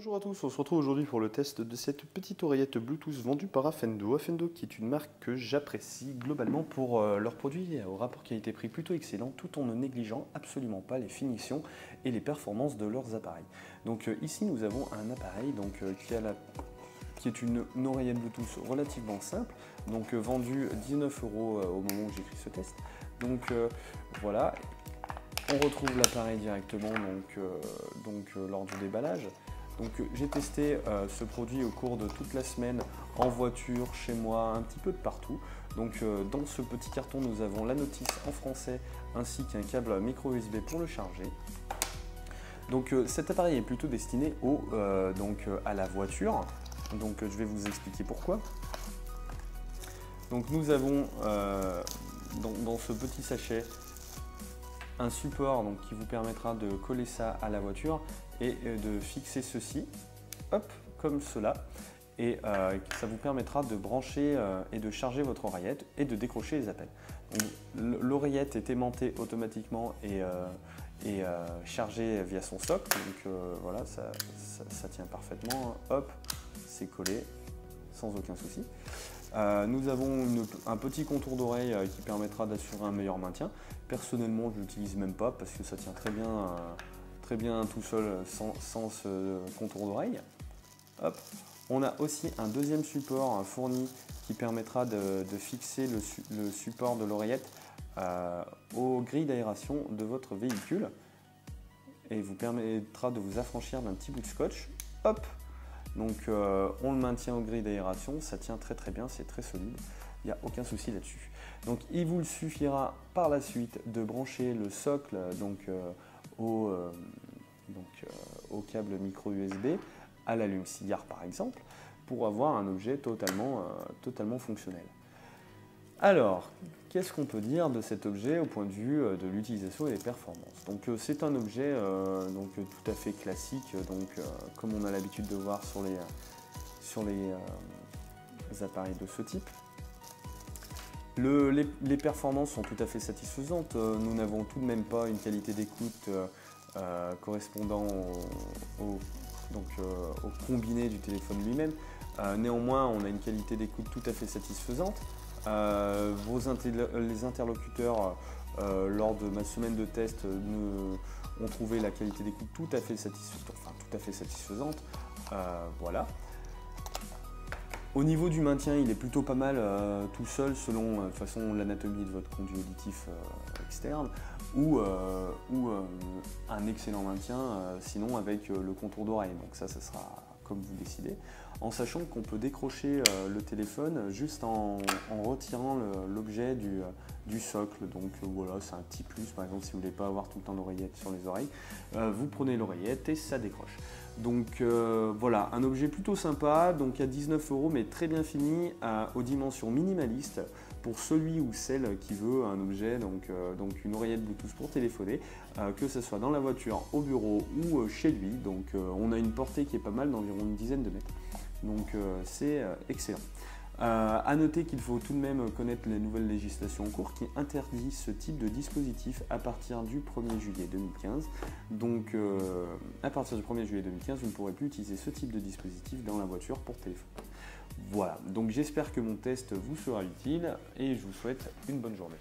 Bonjour à tous, on se retrouve aujourd'hui pour le test de cette petite oreillette Bluetooth vendue par Afendo. Afendo qui est une marque que j'apprécie globalement pour leurs produits au rapport qualité-prix plutôt excellent, tout en ne négligeant absolument pas les finitions et les performances de leurs appareils. Donc ici nous avons un appareil qui est une oreillette Bluetooth relativement simple, donc vendue 19 € au moment où j'écris ce test. Donc voilà. On retrouve l'appareil directement lors du déballage. Donc j'ai testé ce produit au cours de toute la semaine en voiture, chez moi, un petit peu de partout. Donc dans ce petit carton, nous avons la notice en français ainsi qu'un câble micro USB pour le charger. Donc cet appareil est plutôt destiné à la voiture. Donc je vais vous expliquer pourquoi. Donc nous avons dans ce petit sachet un support qui vous permettra de coller ça à la voiture et de fixer ceci, hop, comme cela, et ça vous permettra de brancher et de charger votre oreillette et de décrocher les appels. L'oreillette est aimantée automatiquement et chargée via son socle, donc voilà, ça tient parfaitement, hop, c'est collé sans aucun souci. Nous avons un petit contour d'oreille qui permettra d'assurer un meilleur maintien. Personnellement, je l'utilise même pas parce que ça tient très bien tout seul sans ce contour d'oreille. On a aussi un deuxième support fourni qui permettra de fixer le support de l'oreillette aux grilles d'aération de votre véhicule et vous permettra de vous affranchir d'un petit bout de scotch. Hop. Donc on le maintient aux grilles d'aération, ça tient très bien, c'est très solide, il n'y a aucun souci là-dessus. Donc il vous suffira par la suite de brancher le socle au câble micro USB, à l'allume-cigare par exemple, pour avoir un objet totalement fonctionnel. Alors, qu'est-ce qu'on peut dire de cet objet au point de vue de l'utilisation et des performances? Donc c'est un objet tout à fait classique, comme on a l'habitude de voir sur les appareils de ce type. Les performances sont tout à fait satisfaisantes. Nous n'avons tout de même pas une qualité d'écoute correspondant au combiné du téléphone lui-même. Néanmoins, on a une qualité d'écoute tout à fait satisfaisante. Les interlocuteurs lors de ma semaine de test ont trouvé la qualité d'écoute tout à fait satisfaisante. Voilà. Au niveau du maintien, il est plutôt pas mal tout seul selon l'anatomie de votre conduit auditif externe ou un excellent maintien sinon avec le contour d'oreille. Donc ça sera comme vous décidez, en sachant qu'on peut décrocher le téléphone juste en retirant l'objet du socle. Donc voilà, c'est un petit plus. Par exemple, si vous ne voulez pas avoir tout le temps l'oreillette sur les oreilles, vous prenez l'oreillette et ça décroche. Donc voilà, un objet plutôt sympa, donc à 19 € mais très bien fini, aux dimensions minimalistes pour celui ou celle qui veut un objet, donc une oreillette Bluetooth pour téléphoner, que ce soit dans la voiture, au bureau ou chez lui. Donc on a une portée qui est pas mal, d'environ une dizaine de mètres. Donc c'est excellent. À noter qu'il faut tout de même connaître les nouvelles législations en cours qui interdisent ce type de dispositif à partir du 1er juillet 2015. Donc à partir du 1er juillet 2015, vous ne pourrez plus utiliser ce type de dispositif dans la voiture pour téléphone. Voilà, donc j'espère que mon test vous sera utile et je vous souhaite une bonne journée.